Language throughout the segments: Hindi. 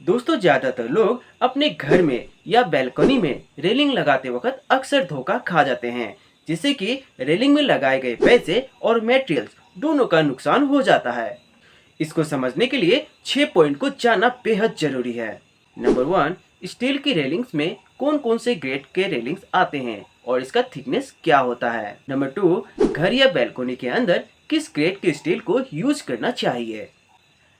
दोस्तों, ज्यादातर लोग अपने घर में या बैल्कनी में रेलिंग लगाते वक्त अक्सर धोखा खा जाते हैं, जिससे कि रेलिंग में लगाए गए पैसे और मटेरियल्स दोनों का नुकसान हो जाता है। इसको समझने के लिए 6 पॉइंट को जानना बेहद जरूरी है। नंबर 1, स्टील की रेलिंग्स में कौन कौन से ग्रेड के रेलिंग्स आते हैं और इसका थिकनेस क्या होता है। नंबर 2, घर या बैल्कनी के अंदर किस ग्रेड के स्टील को यूज करना चाहिए।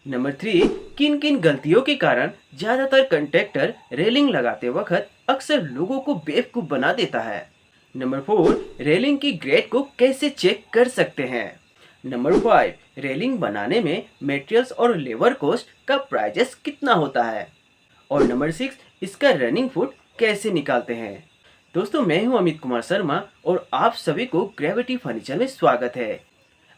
नंबर 3, किन किन गलतियों के कारण ज्यादातर कंट्रैक्टर रेलिंग लगाते वक्त अक्सर लोगों को बेवकूफ बना देता है। नंबर 4, रेलिंग की ग्रेड को कैसे चेक कर सकते हैं। नंबर 5, रेलिंग बनाने में मटेरियल्स और लेबर कॉस्ट का प्राइजेस कितना होता है। और नंबर 6, इसका रनिंग फुट कैसे निकालते हैं। दोस्तों, मैं हूं अमित कुमार शर्मा और आप सभी को ग्रेविटी फर्नीचर में स्वागत है।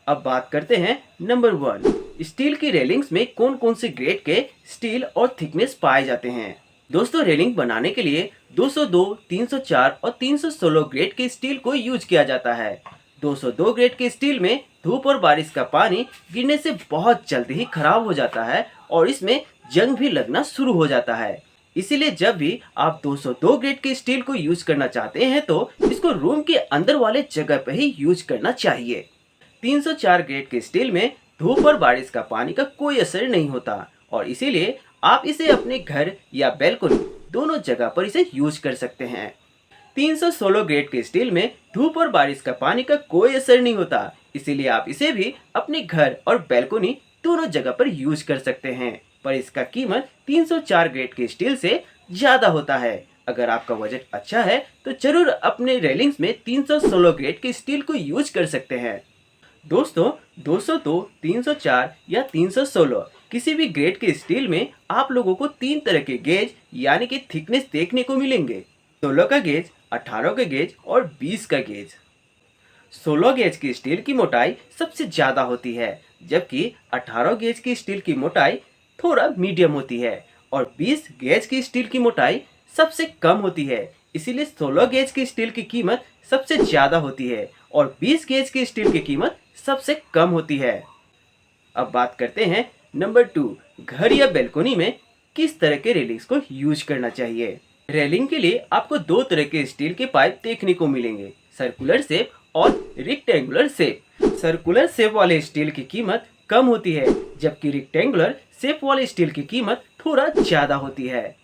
अब बात करते हैं नंबर 1, स्टील की रेलिंग्स में कौन कौन से ग्रेड के स्टील और थिकनेस पाए जाते हैं। दोस्तों, रेलिंग बनाने के लिए 202, 304 और 316 ग्रेड के स्टील को यूज किया जाता है। 202 ग्रेड के स्टील में धूप और बारिश का पानी गिरने से बहुत जल्दी ही खराब हो जाता है और इसमें जंग भी लगना शुरू हो जाता है। इसीलिए जब भी आप 202 ग्रेड के स्टील को यूज करना चाहते हैं तो इसको रूम के अंदर वाले जगह पर ही यूज करना चाहिए। 304 ग्रेड के स्टील में धूप और बारिश का पानी का कोई असर नहीं होता और इसीलिए आप इसे अपने घर या बैल्कनी दोनों जगह पर इसे यूज कर सकते हैं। 316 ग्रेड के स्टील में धूप और बारिश का पानी का कोई असर नहीं होता, इसीलिए आप इसे भी अपने घर और बैल्कनी दोनों जगह पर यूज कर सकते हैं, पर इसका कीमत 304 ग्रेड के स्टील से ज्यादा होता है। अगर आपका बजट अच्छा है तो जरूर अपने रेलिंग्स में 316 ग्रेड के स्टील को यूज कर सकते हैं। दोस्तों, 202, 304 या 316 किसी भी ग्रेड के स्टील में आप लोगों को 3 तरह के गेज यानी कि थिकनेस देखने को मिलेंगे। 16 का गेज, 18 का गेज और 20 का गेज। 16 गेज की स्टील की मोटाई सबसे ज्यादा होती है, जबकि 18 गेज की स्टील की मोटाई थोड़ा मीडियम होती है और 20 गेज की स्टील की मोटाई सबसे कम होती है। इसीलिए 16 गेज की स्टील की कीमत सबसे ज्यादा होती है और 20 गेज की स्टील की कीमत सबसे कम होती है। अब बात करते हैं नंबर 2, घर या बैल्कनी में किस तरह के रेलिंग्स को यूज करना चाहिए। रेलिंग के लिए आपको 2 तरह के स्टील के पाइप देखने को मिलेंगे, सर्कुलर शेप और रेक्टेंगुलर शेप। सर्कुलर शेप वाले स्टील की कीमत कम होती है, जबकि रेक्टेंगुलर शेप वाले स्टील की कीमत थोड़ा ज्यादा होती है।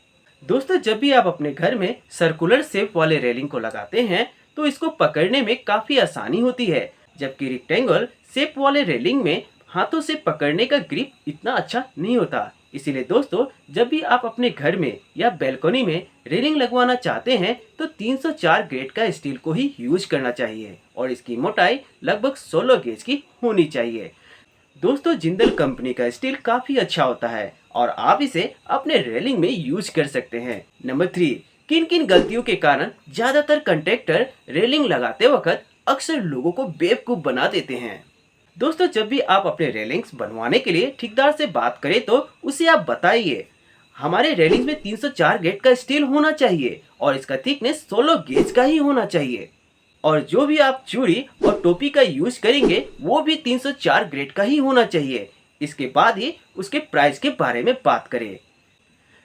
दोस्तों, जब भी आप अपने घर में सर्कुलर शेप वाले रेलिंग को लगाते हैं तो इसको पकड़ने में काफी आसानी होती है, जबकि रेक्टेंगल शेप वाले रेलिंग में हाथों से पकड़ने का ग्रिप इतना अच्छा नहीं होता। इसीलिए दोस्तों, जब भी आप अपने घर में या बैल्कनी में रेलिंग लगवाना चाहते हैं तो 304 ग्रेड का स्टील को ही यूज करना चाहिए और इसकी मोटाई लगभग 16 गेज की होनी चाहिए। दोस्तों, जिंदल कंपनी का स्टील काफी अच्छा होता है और आप इसे अपने रेलिंग में यूज कर सकते हैं। नंबर 3, किन किन गलतियों के कारण ज्यादातर कंट्रैक्टर रेलिंग लगाते वक्त अक्सर लोगों को बेवकूफ बना देते हैं। दोस्तों, जब भी आप अपने रेलिंग्स बनवाने के लिए ठेकेदार से बात करें तो उसे आप बताइए हमारे रेलिंग्स में 304 ग्रेड का स्टील होना चाहिए और इसका थिकनेस 16 गेज का ही होना चाहिए और जो भी आप चूड़ी और टोपी का यूज करेंगे वो भी 304 ग्रेड का ही होना चाहिए। इसके बाद ही उसके प्राइस के बारे में बात करें।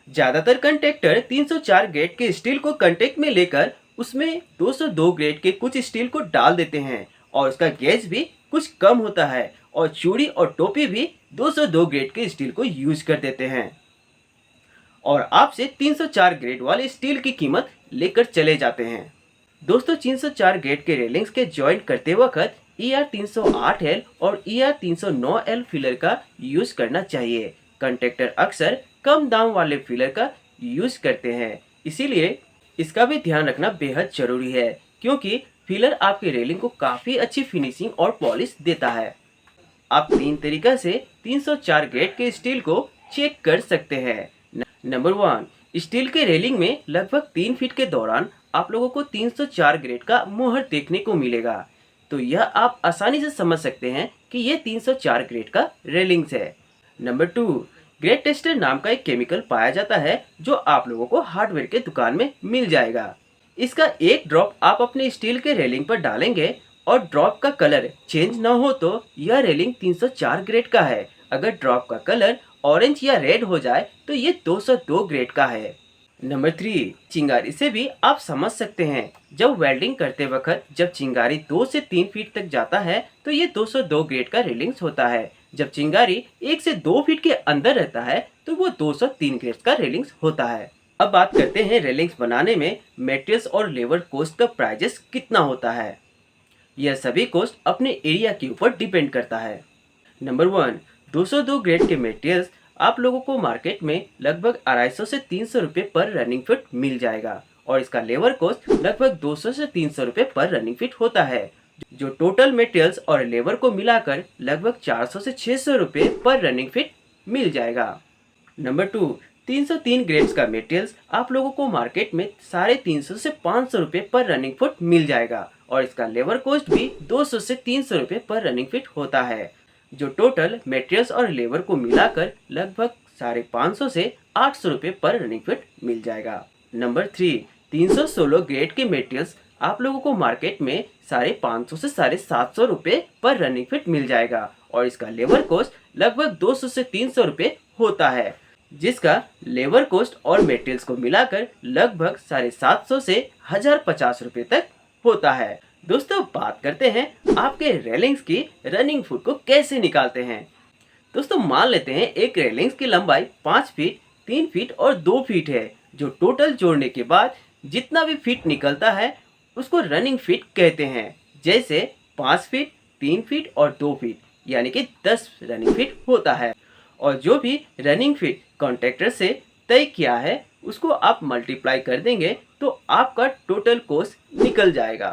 ज्यादातर कंट्रैक्टर 304 ग्रेड के स्टील को कॉन्ट्रैक्ट में लेकर उसमें 202 ग्रेड के कुछ स्टील को डाल देते हैं और उसका गेज भी कुछ कम होता है और चूड़ी और टोपी भी 202 ग्रेड के स्टील को यूज कर देते हैं और आपसे 304 ग्रेड वाले स्टील की कीमत लेकर चले जाते हैं। दोस्तों, 304 ग्रेड के रेलिंग्स के जॉइंट करते वक्त ER308L और ER309L फिलर का यूज करना चाहिए। कंट्रैक्टर अक्सर कम दाम वाले फिलर का यूज करते हैं, इसीलिए इसका भी ध्यान रखना बेहद जरूरी है क्योंकि फिलर आपकी रेलिंग को काफी अच्छी फिनिशिंग और पॉलिश देता है। आप 3 तरीका से 304 ग्रेड के स्टील को चेक कर सकते हैं। नंबर 1, स्टील के रेलिंग में लगभग 3 फीट के दौरान आप लोगों को 304 ग्रेड का मोहर देखने को मिलेगा, तो यह आप आसानी से समझ सकते हैं कि यह 304 ग्रेड का रेलिंग्स है। नंबर 2, ग्रेड टेस्टर नाम का एक केमिकल पाया जाता है जो आप लोगों को हार्डवेयर के दुकान में मिल जाएगा। इसका एक ड्रॉप आप अपने स्टील के रेलिंग पर डालेंगे और ड्रॉप का कलर चेंज न हो तो यह रेलिंग 304 ग्रेड का है। अगर ड्रॉप का कलर ऑरेंज या रेड हो जाए तो ये 202 ग्रेड का है। नंबर 3, चिंगारी से भी आप समझ सकते हैं। जब वेल्डिंग करते वक्त जब चिंगारी 2 से 3 फीट तक जाता है तो ये 202 ग्रेड का रेलिंग्स होता है। जब चिंगारी 1 से 2 फीट के अंदर रहता है तो वो 203 ग्रेड का रेलिंग्स होता है। अब बात करते हैं रेलिंग्स बनाने में मटेरियल्स और लेबर कॉस्ट का प्राइजेस कितना होता है। यह सभी कॉस्ट अपने एरिया के ऊपर डिपेंड करता है। नंबर 1, 202 ग्रेड के मटेरियल्स आप लोगों को मार्केट में लगभग 250 से 300 रुपये पर रनिंग फीट मिल जाएगा और इसका लेबर कॉस्ट लगभग 200 से 300 रुपये पर रनिंग फीट होता है, जो टोटल मटेरियल्स और लेबर को मिलाकर लगभग 400 से 600 रुपये पर रनिंग फीट मिल जाएगा। नंबर 2, 303 ग्रेड्स का मटेरियल्स आप लोगों को मार्केट में 350 से 500 रुपये पर रनिंग फीट मिल जाएगा और इसका लेबर कॉस्ट भी 200 से 300 रुपये पर रनिंग फीट होता है, जो टोटल मटेरियल्स और लेबर को मिलाकर लगभग 550 से 800 रुपये पर रनिंग फीट मिल जाएगा। नंबर 3, 316 ग्रेड के मटेरियल्स आप लोगों को मार्केट में 550 से 750 रुपये पर रनिंग फीट मिल जाएगा और इसका लेबर कॉस्ट लगभग 200 से 300 रुपये होता है, जिसका लेबर कॉस्ट और मटेरियल्स को मिलाकर लगभग 750 से 1050 रुपये तक होता है। दोस्तों, बात करते हैं आपके रेलिंग्स की रनिंग फुट को कैसे निकालते हैं। दोस्तों, मान लेते हैं एक रेलिंग्स की लंबाई 5 फीट, 3 फीट और 2 फीट है, जो टोटल जोड़ने के बाद जितना भी फीट निकलता है उसको रनिंग फीट कहते हैं। जैसे 5 फीट, 3 फीट और 2 फीट यानी कि 10 रनिंग फीट होता है और जो भी रनिंग फीट कॉन्ट्रैक्टर से तय किया है उसको आप मल्टीप्लाई कर देंगे तो आपका टोटल कॉस्ट निकल जाएगा।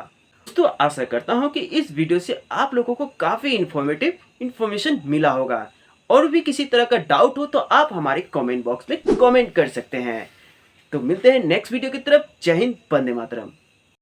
दोस्तों, आशा करता हूँ कि इस वीडियो से आप लोगों को काफ़ी इन्फॉर्मेटिव इन्फॉर्मेशन मिला होगा और भी किसी तरह का डाउट हो तो आप हमारे कमेंट बॉक्स में कमेंट कर सकते हैं। तो मिलते हैं नेक्स्ट वीडियो की तरफ। जय हिंद, वंदे मातरम।